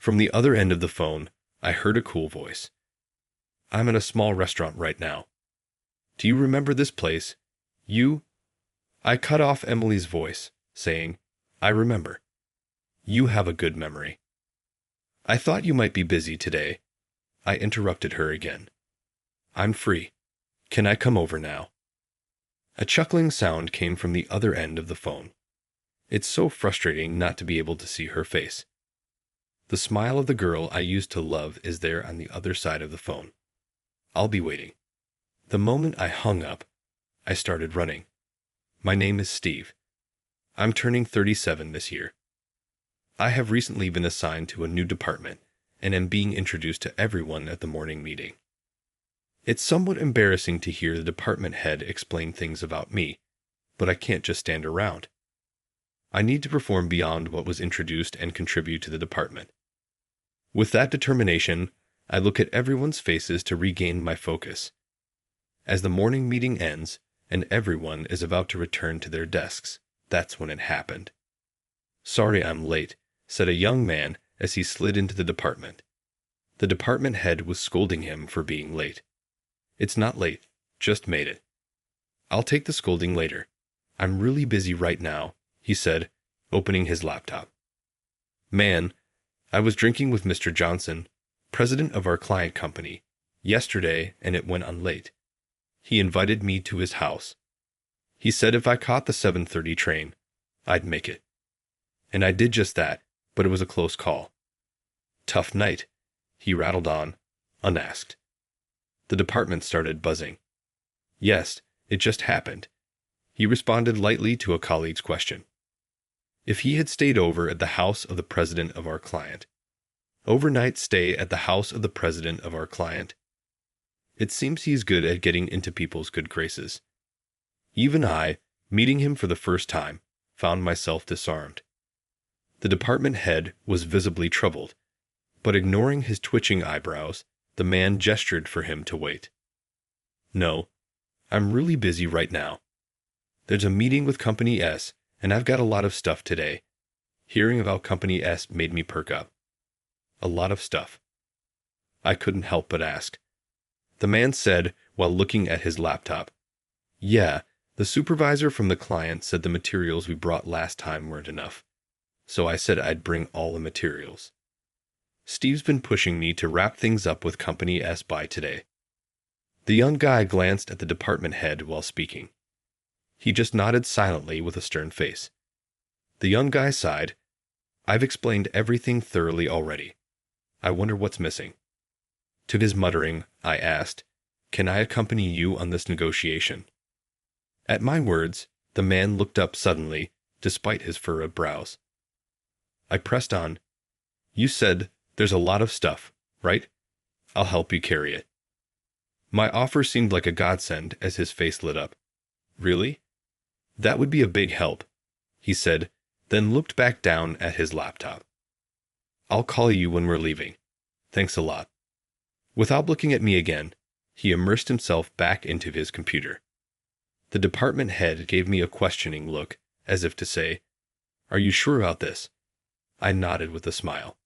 From the other end of the phone, I heard a cool voice. "I'm in a small restaurant right now. Do you remember this place? You—" I cut off Emily's voice, saying, "I remember. You have a good memory." "I thought you might be busy today." I interrupted her again. "I'm free. Can I come over now?" A chuckling sound came from the other end of the phone. It's so frustrating not to be able to see her face. The smile of the girl I used to love is there on the other side of the phone. I'll be waiting. The moment I hung up, I started running. My name is Steve. I'm turning 37 this year. I have recently been assigned to a new department and am being introduced to everyone at the morning meeting. It's somewhat embarrassing to hear the department head explain things about me, but I can't just stand around. I need to perform beyond what was introduced and contribute to the department. With that determination, I look at everyone's faces to regain my focus. As the morning meeting ends and everyone is about to return to their desks, that's when it happened. "Sorry I'm late," said a young man as he slid into the department. The department head was scolding him for being late. "It's not late, just made it." "I'll take the scolding later. I'm really busy right now," he said, opening his laptop. "Man, I was drinking with Mr. Johnson, president of our client company, yesterday and it went on late. He invited me to his house. He said if I caught the 7:30 train, I'd make it. And I did just that, but it was a close call. Tough night," he rattled on, unasked. The department started buzzing. "Yes, it just happened," he responded lightly to a colleague's question. If he had stayed over at the house of the president of our client. Overnight stay at the house of the president of our client. It seems he's good at getting into people's good graces. Even I, meeting him for the first time, found myself disarmed. The department head was visibly troubled, but ignoring his twitching eyebrows, the man gestured for him to wait. "No, I'm really busy right now. There's a meeting with Company S, and I've got a lot of stuff today." Hearing about Company S made me perk up. A lot of stuff. I couldn't help but ask. The man said while looking at his laptop, "Yeah, the supervisor from the client said the materials we brought last time weren't enough. So I said I'd bring all the materials. Steve's been pushing me to wrap things up with Company S by today." The young guy glanced at the department head while speaking. He just nodded silently with a stern face. The young guy sighed. "I've explained everything thoroughly already. I wonder what's missing." To his muttering, I asked, "Can I accompany you on this negotiation?" At my words, the man looked up suddenly, despite his furrowed brows. I pressed on. "You said there's a lot of stuff, right? I'll help you carry it." My offer seemed like a godsend as his face lit up. "Really? That would be a big help," he said, then looked back down at his laptop. "I'll call you when we're leaving. Thanks a lot." Without looking at me again, he immersed himself back into his computer. The department head gave me a questioning look, as if to say, "Are you sure about this?" I nodded with a smile.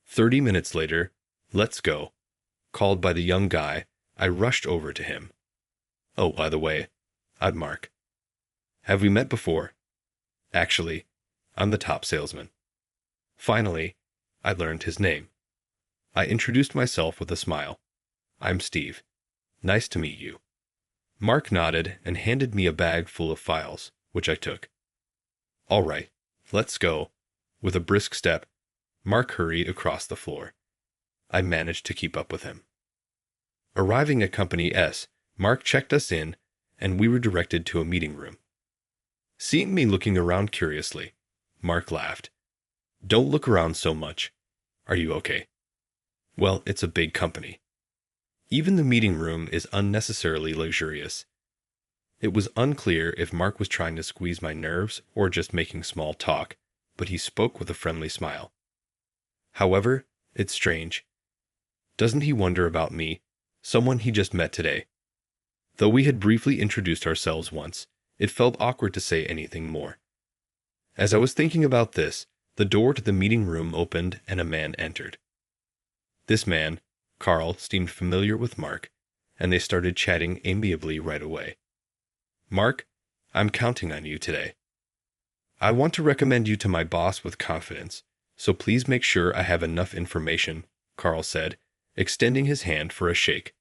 30 minutes later, "Let's go," called by the young guy, I rushed over to him. "Oh, by the way, I'm Mark. Have we met before?" "Actually, I'm the top salesman." Finally, I learned his name. I introduced myself with a smile. "I'm Steve. Nice to meet you." Mark nodded and handed me a bag full of files, which I took. "All right, let's go." With a brisk step, Mark hurried across the floor. I managed to keep up with him. Arriving at Company S, Mark checked us in, and we were directed to a meeting room. Seeing me looking around curiously, Mark laughed. "Don't look around so much. Are you okay?" Well, it's a big company. Even the meeting room is unnecessarily luxurious. It was unclear if Mark was trying to squeeze my nerves or just making small talk, but he spoke with a friendly smile. However, it's strange. Doesn't he wonder about me, someone he just met today? Though we had briefly introduced ourselves once, it felt awkward to say anything more. As I was thinking about this, The door to the meeting room opened and a man entered. This man, Carl, seemed familiar with Mark, and they started chatting amiably right away. "Mark, I'm counting on you today. I want to recommend you to my boss with confidence, so please make sure I have enough information," Carl said, extending his hand for a shake.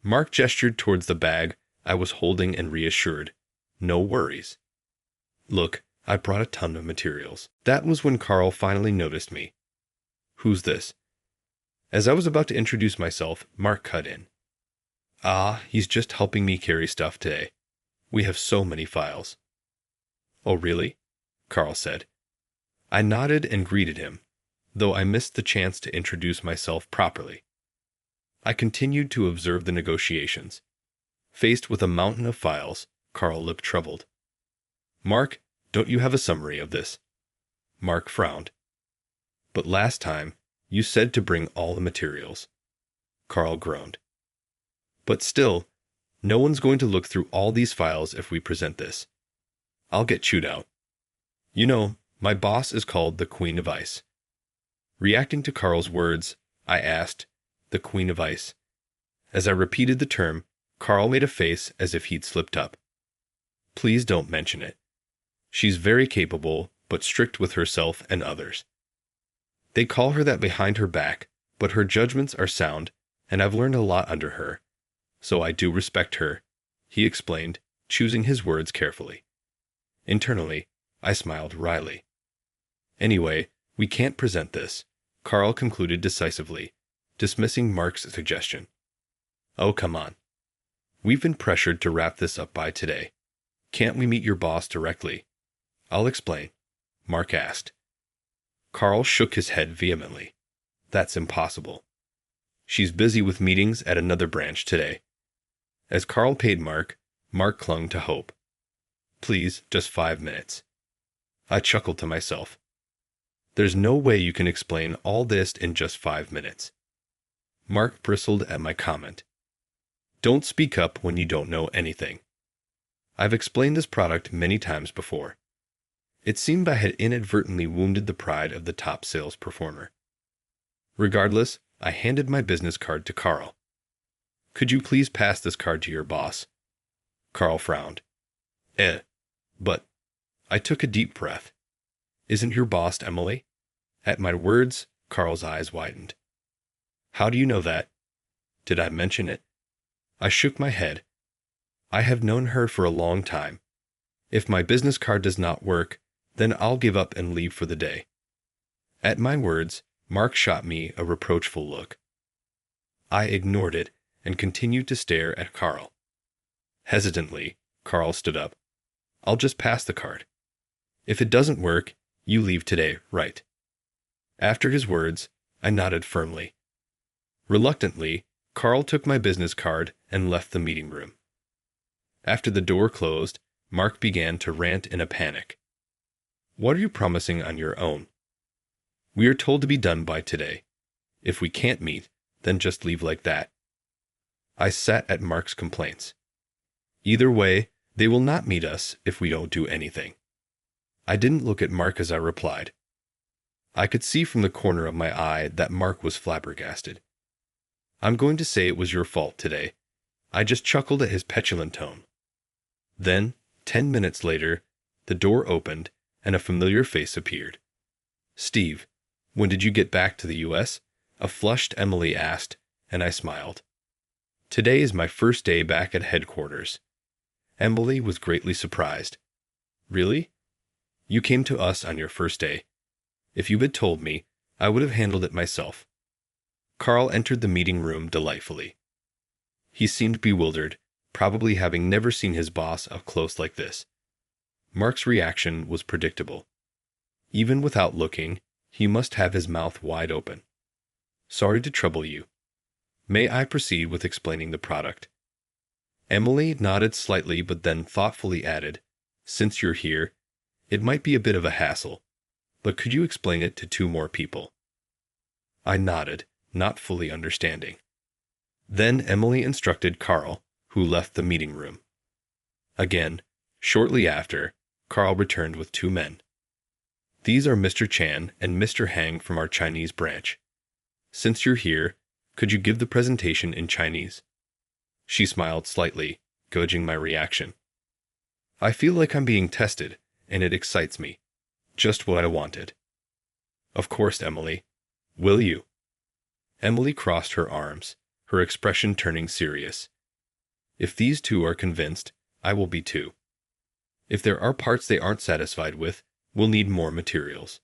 Mark gestured towards the bag I was holding and reassured, "No worries. Look, I brought a ton of materials." That was when Carl finally noticed me. "Who's this?" As I was about to introduce myself, Mark cut in. He's just helping me carry stuff today. We have so many files." "Oh, really?" Carl said. I nodded and greeted him, though I missed the chance to introduce myself properly. I continued to observe the negotiations. Faced with a mountain of files, Carl looked troubled. "Mark, don't you have a summary of this?" Mark frowned. "But last time, you said to bring all the materials." Carl groaned. "But still, no one's going to look through all these files if we present this. I'll get chewed out. You know, my boss is called the Queen of Ice." Reacting to Carl's words, I asked, "The Queen of Ice?" As I repeated the term, Carl made a face as if he'd slipped up. "Please don't mention it. She's very capable, but strict with herself and others. They call her that behind her back, but her judgments are sound, and I've learned a lot under her. So I do respect her," he explained, choosing his words carefully. Internally, I smiled wryly. "Anyway, we can't present this," Carl concluded decisively, dismissing Mark's suggestion. "Oh, come on. We've been pressured to wrap this up by today. Can't we meet your boss directly?" "I'll explain," Mark asked. Carl shook his head vehemently. "That's impossible. She's busy with meetings at another branch today." As Carl paid Mark clung to hope. "Please, just 5 minutes." I chuckled to myself. There's no way you can explain all this in just 5 minutes. Mark bristled at my comment. "Don't speak up when you don't know anything. I've explained this product many times before." It seemed I had inadvertently wounded the pride of the top sales performer. Regardless, I handed my business card to Carl. "Could you please pass this card to your boss?" Carl frowned. But..." I took a deep breath. "Isn't your boss Emily?" At my words, Carl's eyes widened. "How do you know that? Did I mention it?" I shook my head. "I have known her for a long time. If my business card does not work, then I'll give up and leave for the day." At my words, Mark shot me a reproachful look. I ignored it and continued to stare at Carl. Hesitantly, Carl stood up. "I'll just pass the card. If it doesn't work, you leave today, right?" After his words, I nodded firmly. Reluctantly, Carl took my business card and left the meeting room. After the door closed, Mark began to rant in a panic. "What are you promising on your own? We are told to be done by today. If we can't meet, then just leave like that." I sat at Mark's complaints. Either way, they will not meet us if we don't do anything. I didn't look at Mark as I replied. I could see from the corner of my eye that Mark was flabbergasted. "I'm going to say it was your fault today." I just chuckled at his petulant tone. Then, 10 minutes later, the door opened and a familiar face appeared. "Steve, when did you get back to the U.S.?" a flushed Emily asked, and I smiled. "Today is my first day back at headquarters." Emily was greatly surprised. "Really? You came to us on your first day. If you had told me, I would have handled it myself." Carl entered the meeting room delightfully. He seemed bewildered, probably having never seen his boss up close like this. Mark's reaction was predictable. Even without looking, he must have his mouth wide open. "Sorry to trouble you. May I proceed with explaining the product?" Emily nodded slightly but then thoughtfully added, "Since you're here, it might be a bit of a hassle, but could you explain it to 2 more people?" I nodded, not fully understanding. Then Emily instructed Carl, who left the meeting room. Again, shortly after, Carl returned with 2 men. These are Mr. Chan and Mr. Hang from our Chinese branch. Since you're here, could you give the presentation in Chinese? She smiled slightly, gauging my reaction. I feel like I'm being tested, and it excites me. Just what I wanted. Of course, Emily. Will you? Emily crossed her arms, her expression turning serious. If these two are convinced, I will be too. If there are parts they aren't satisfied with, we'll need more materials.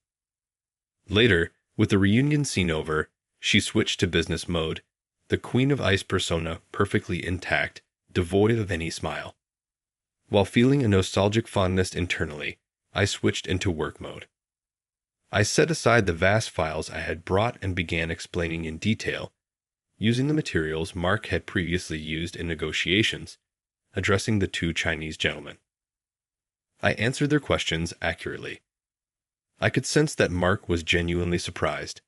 Later, with the reunion scene over, she switched to business mode, the Queen of Ice persona perfectly intact, devoid of any smile. While feeling a nostalgic fondness internally, I switched into work mode. I set aside the vast files I had brought and began explaining in detail, using the materials Mark had previously used in negotiations, addressing the two Chinese gentlemen. I answered their questions accurately. I could sense that Mark was genuinely surprised.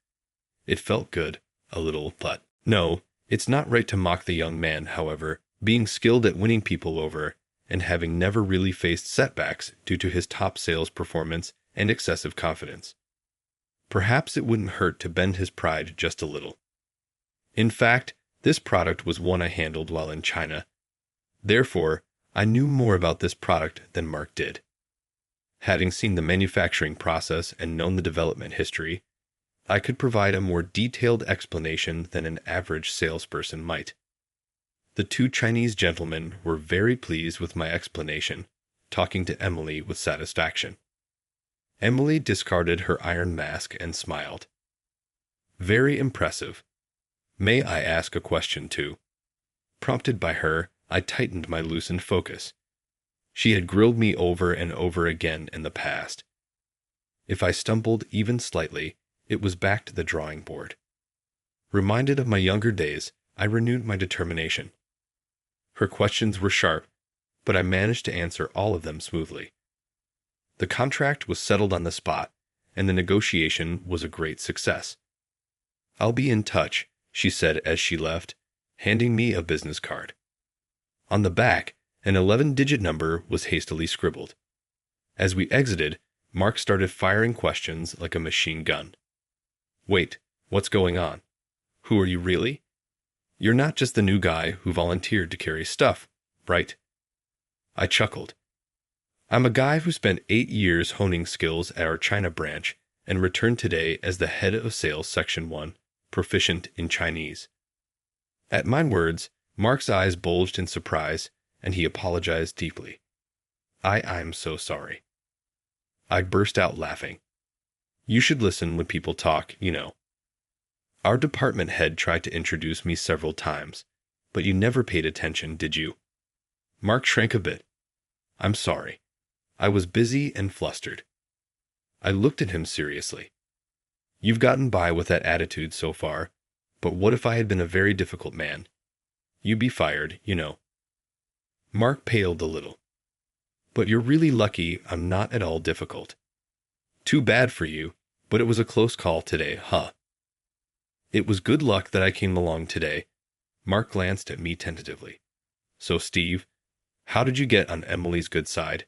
It felt good, a little, but no, it's not right to mock the young man, however, being skilled at winning people over and having never really faced setbacks due to his top sales performance and excessive confidence. Perhaps it wouldn't hurt to bend his pride just a little. In fact, this product was one I handled while in China. Therefore, I knew more about this product than Mark did. Having seen the manufacturing process and known the development history, I could provide a more detailed explanation than an average salesperson might. The two Chinese gentlemen were very pleased with my explanation, talking to Emily with satisfaction. Emily discarded her iron mask and smiled. Very impressive. May I ask a question too? Prompted by her, I tightened my loosened focus. She had grilled me over and over again in the past. If I stumbled even slightly, it was back to the drawing board. Reminded of my younger days, I renewed my determination. Her questions were sharp, but I managed to answer all of them smoothly. The contract was settled on the spot, and the negotiation was a great success. I'll be in touch, she said as she left, handing me a business card. On the back, an 11-digit number was hastily scribbled. As we exited, Mark started firing questions like a machine gun. Wait, what's going on? Who are you really? You're not just the new guy who volunteered to carry stuff, right? I chuckled. I'm a guy who spent 8 years honing skills at our China branch and returned today as the head of sales section 1, proficient in Chinese. At my words, Mark's eyes bulged in surprise, and he apologized deeply. I'm so sorry. I burst out laughing. You should listen when people talk, you know. Our department head tried to introduce me several times, but you never paid attention, did you? Mark shrank a bit. I'm sorry. I was busy and flustered. I looked at him seriously. You've gotten by with that attitude so far, but what if I had been a very difficult man? You'd be fired, you know. Mark paled a little. But you're really lucky I'm not at all difficult. Too bad for you, but it was a close call today, huh? It was good luck that I came along today. Mark glanced at me tentatively. So, Steve, how did you get on Emily's good side?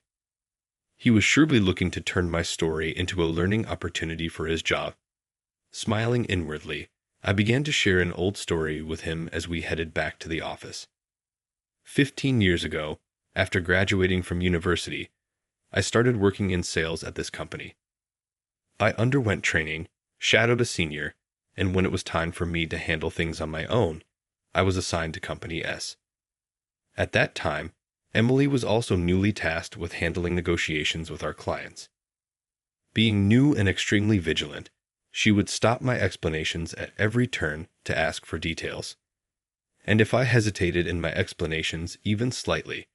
He was surely looking to turn my story into a learning opportunity for his job. Smiling inwardly, I began to share an old story with him as we headed back to the office. 15 years ago, after graduating from university, I started working in sales at this company. I underwent training, shadowed a senior, and when it was time for me to handle things on my own, I was assigned to Company S. At that time, Emily was also newly tasked with handling negotiations with our clients. Being new and extremely vigilant, she would stop my explanations at every turn to ask for details. And if I hesitated in my explanations even slightly,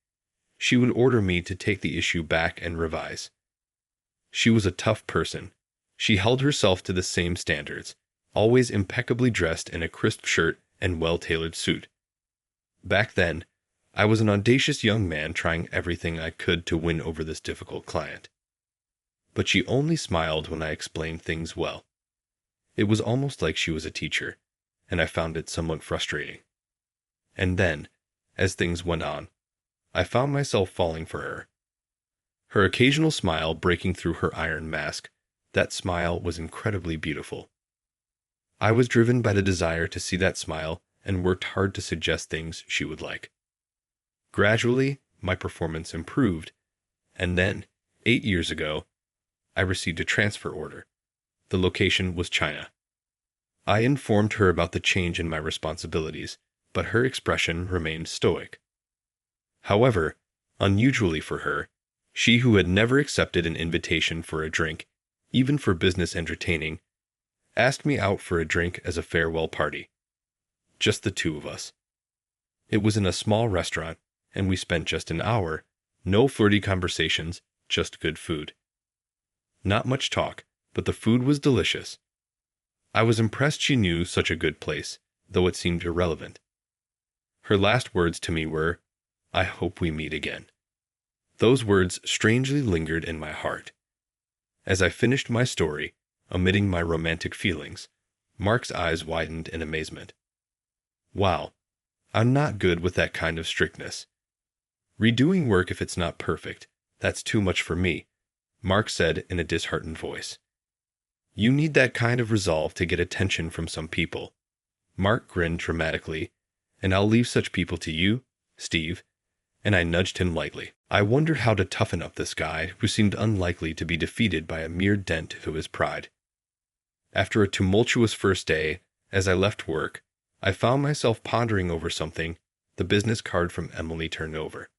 she would order me to take the issue back and revise. She was a tough person. She held herself to the same standards, always impeccably dressed in a crisp shirt and well-tailored suit. Back then, I was an audacious young man trying everything I could to win over this difficult client. But she only smiled when I explained things well. It was almost like she was a teacher, and I found it somewhat frustrating. And then, as things went on, I found myself falling for her. Her occasional smile breaking through her iron mask, That smile was incredibly beautiful. I was driven by the desire to see that smile and worked hard to suggest things she would like. Gradually, my performance improved, and then, 8 years ago, I received a transfer order. The location was China. I informed her about the change in my responsibilities, but her expression remained stoic. However, unusually for her, she who had never accepted an invitation for a drink, even for business entertaining, asked me out for a drink as a farewell party. Just the two of us. It was in a small restaurant, and we spent just an hour, no flirty conversations, just good food. Not much talk, but the food was delicious. I was impressed she knew such a good place, though it seemed irrelevant. Her last words to me were, "I hope we meet again." Those words strangely lingered in my heart. As I finished my story, omitting my romantic feelings, Mark's eyes widened in amazement. Wow, I'm not good with that kind of strictness. Redoing work if it's not perfect, that's too much for me, Mark said in a disheartened voice. You need that kind of resolve to get attention from some people. Mark grinned dramatically, and I'll leave such people to you, Steve, and I nudged him lightly. I wondered how to toughen up this guy who seemed unlikely to be defeated by a mere dent to his pride. After a tumultuous first day, as I left work, I found myself pondering over something the business card from Emily turned over.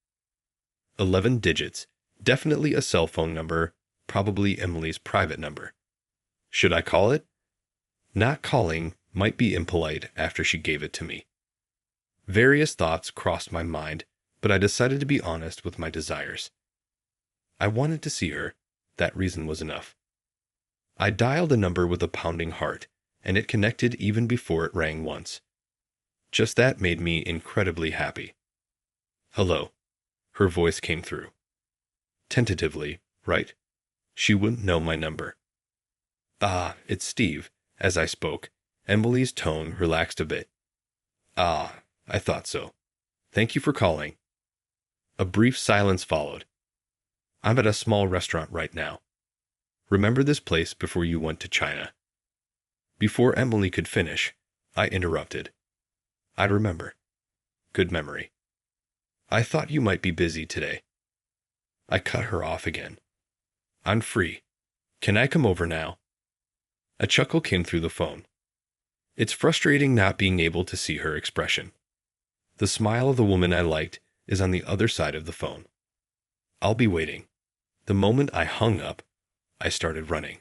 11 digits, definitely a cell phone number, probably Emily's private number. Should I call it? Not calling might be impolite after she gave it to me. Various thoughts crossed my mind, but I decided to be honest with my desires. I wanted to see her. That reason was enough. I dialed a number with a pounding heart, and it connected even before it rang once. Just that made me incredibly happy. Hello. Her voice came through. Tentatively, right? She wouldn't know my number. Ah, it's Steve. As I spoke, Emily's tone relaxed a bit. Ah, I thought so. Thank you for calling. A brief silence followed. I'm at a small restaurant right now. Remember this place before you went to China? Before Emily could finish, I interrupted. I remember. Good memory. I thought you might be busy today. I cut her off again. I'm free. Can I come over now? A chuckle came through the phone. It's frustrating not being able to see her expression. The smile of the woman I liked is on the other side of the phone. I'll be waiting. The moment I hung up, I started running.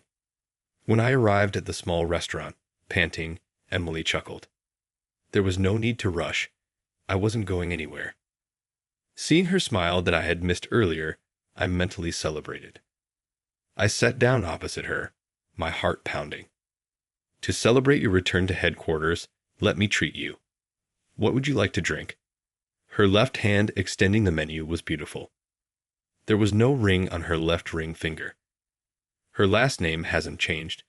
When I arrived at the small restaurant, panting, Emily chuckled. There was no need to rush. I wasn't going anywhere. Seeing her smile that I had missed earlier, I mentally celebrated. I sat down opposite her, my heart pounding. To celebrate your return to headquarters, let me treat you. What would you like to drink? Her left hand extending the menu was beautiful. There was no ring on her left ring finger. Her last name hasn't changed.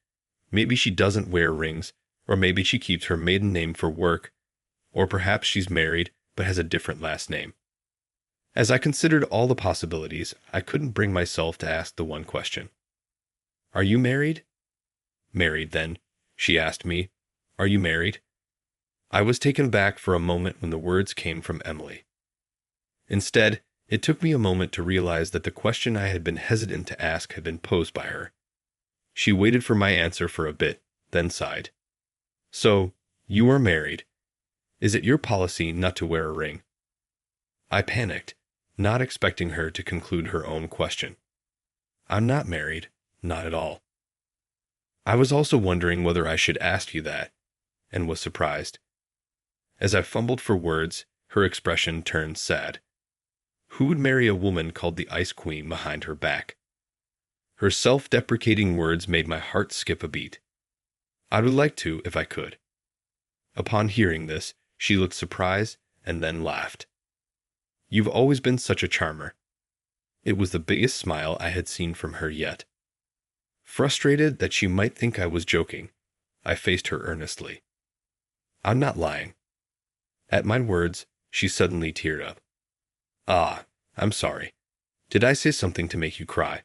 Maybe she doesn't wear rings, or maybe she keeps her maiden name for work, or perhaps she's married but has a different last name. As I considered all the possibilities, I couldn't bring myself to ask the one question. Are you married? Married, then, she asked me. Are you married? I was taken back for a moment when the words came from Emily. Instead, it took me a moment to realize that the question I had been hesitant to ask had been posed by her. She waited for my answer for a bit, then sighed. So, you are married. Is it your policy not to wear a ring? I panicked, not expecting her to conclude her own question. I'm not married, not at all. I was also wondering whether I should ask you that, and was surprised. As I fumbled for words, her expression turned sad. Who would marry a woman called the Ice Queen behind her back? Her self-deprecating words made my heart skip a beat. I would like to if I could. Upon hearing this, she looked surprised and then laughed. You've always been such a charmer. It was the biggest smile I had seen from her yet. Frustrated that she might think I was joking, I faced her earnestly. I'm not lying. At my words, she suddenly teared up. Ah, I'm sorry. Did I say something to make you cry?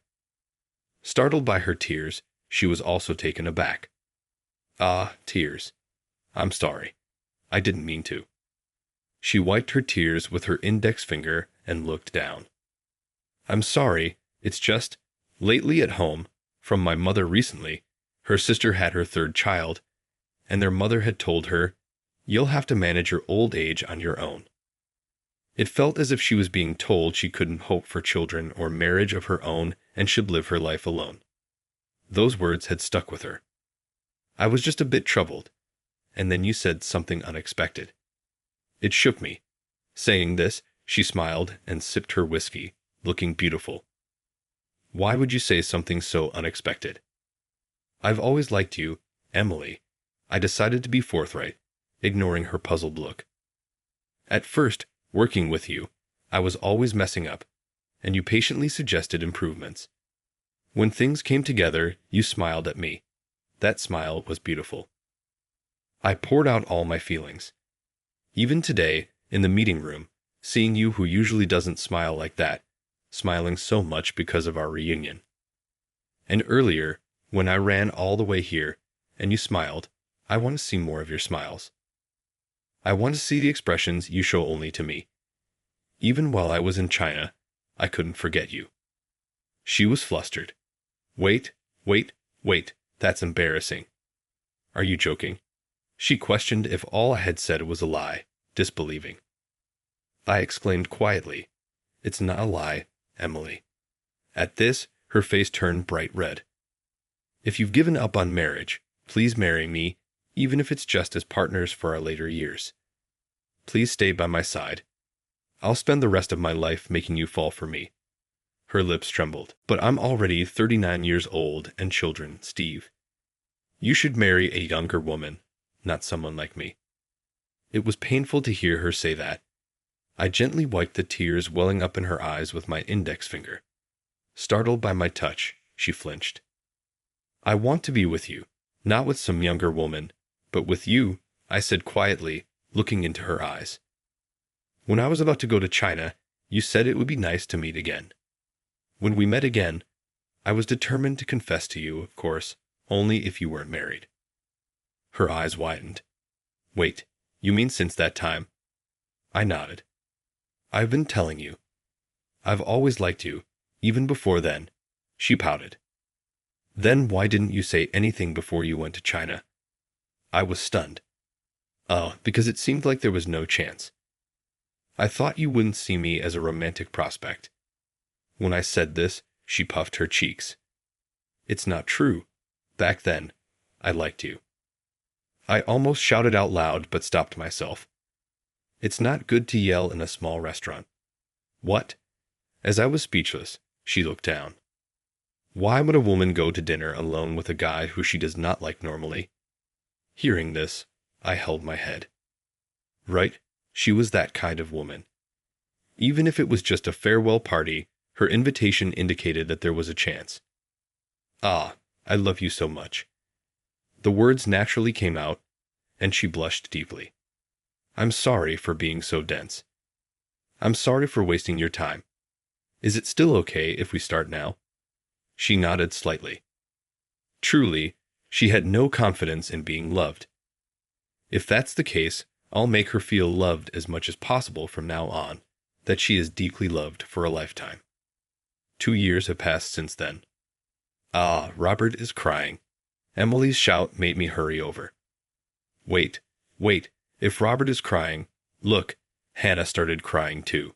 Startled by her tears, She was also taken aback. Ah, tears. I'm sorry. I didn't mean to. She wiped her tears with her index finger and looked down. I'm sorry, it's just, lately at home, from my mother recently, her sister had her third child, and their mother had told her, you'll have to manage your old age on your own. It felt as if she was being told she couldn't hope for children or marriage of her own and should live her life alone. Those words had stuck with her. I was just a bit troubled, and then you said something unexpected. It shook me. Saying this, she smiled and sipped her whiskey, looking beautiful. Why would you say something so unexpected? I've always liked you, Emily. I decided to be forthright, ignoring her puzzled look. At first, working with you, I was always messing up, and you patiently suggested improvements. When things came together, you smiled at me. That smile was beautiful. I poured out all my feelings. Even today, in the meeting room, seeing you who usually doesn't smile like that, smiling so much because of our reunion. And earlier, when I ran all the way here, and you smiled, I want to see more of your smiles. I want to see the expressions you show only to me. Even while I was in China, I couldn't forget you. She was flustered. Wait, that's embarrassing. Are you joking? She questioned if all I had said was a lie, disbelieving. I exclaimed quietly, it's not a lie, Emily. At this, her face turned bright red. If you've given up on marriage, please marry me, even if it's just as partners for our later years. Please stay by my side. I'll spend the rest of my life making you fall for me. Her lips trembled. But I'm already 39 years old and children, Steve. You should marry a younger woman, not someone like me. It was painful to hear her say that. I gently wiped the tears welling up in her eyes with my index finger. Startled by my touch, she flinched. I want to be with you, not with some younger woman, but with you, I said quietly, looking into her eyes. When I was about to go to China, you said it would be nice to meet again. When we met again, I was determined to confess to you, of course, only if you weren't married. Her eyes widened. Wait, you mean since that time? I nodded. I've been telling you. I've always liked you, even before then. She pouted. Then why didn't you say anything before you went to China? I was stunned. Oh, because it seemed like there was no chance. I thought you wouldn't see me as a romantic prospect. When I said this, she puffed her cheeks. It's not true. Back then, I liked you. I almost shouted out loud but stopped myself. It's not good to yell in a small restaurant. What? As I was speechless, she looked down. Why would a woman go to dinner alone with a guy who she does not like normally? Hearing this, I held my head. Right, she was that kind of woman. Even if it was just a farewell party, her invitation indicated that there was a chance. Ah, I love you so much. The words naturally came out, and she blushed deeply. I'm sorry for being so dense. I'm sorry for wasting your time. Is it still okay if we start now? She nodded slightly. Truly, she had no confidence in being loved. If that's the case, I'll make her feel loved as much as possible from now on, that she is deeply loved for a lifetime. 2 years have passed since then. Ah, Robert is crying. Emily's shout made me hurry over. Wait, if Robert is crying, look, Hannah started crying too.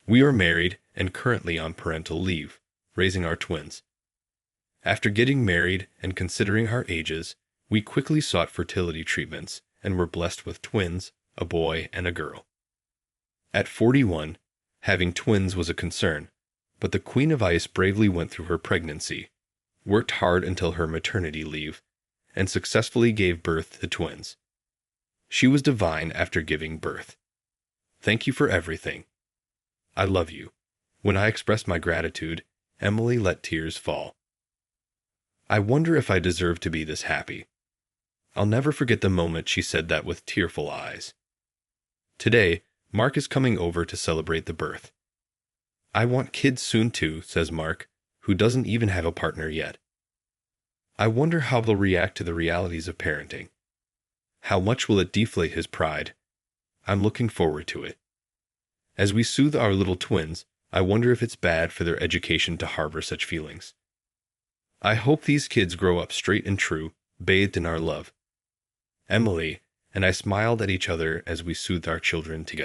We are married and currently on parental leave, raising our twins. After getting married and considering our ages, we quickly sought fertility treatments and were blessed with twins, a boy and a girl. At 41, having twins was a concern, but the Queen of Ice bravely went through her pregnancy, worked hard until her maternity leave, and successfully gave birth to twins. She was divine after giving birth. Thank you for everything. I love you. When I expressed my gratitude, Emily let tears fall. I wonder if I deserve to be this happy. I'll never forget the moment she said that with tearful eyes. Today, Mark is coming over to celebrate the birth. I want kids soon too, says Mark, who doesn't even have a partner yet. I wonder how they'll react to the realities of parenting. How much will it deflate his pride? I'm looking forward to it. As we soothe our little twins, I wonder if it's bad for their education to harbor such feelings. I hope these kids grow up straight and true, bathed in our love. Emily and I smiled at each other as we soothed our children together.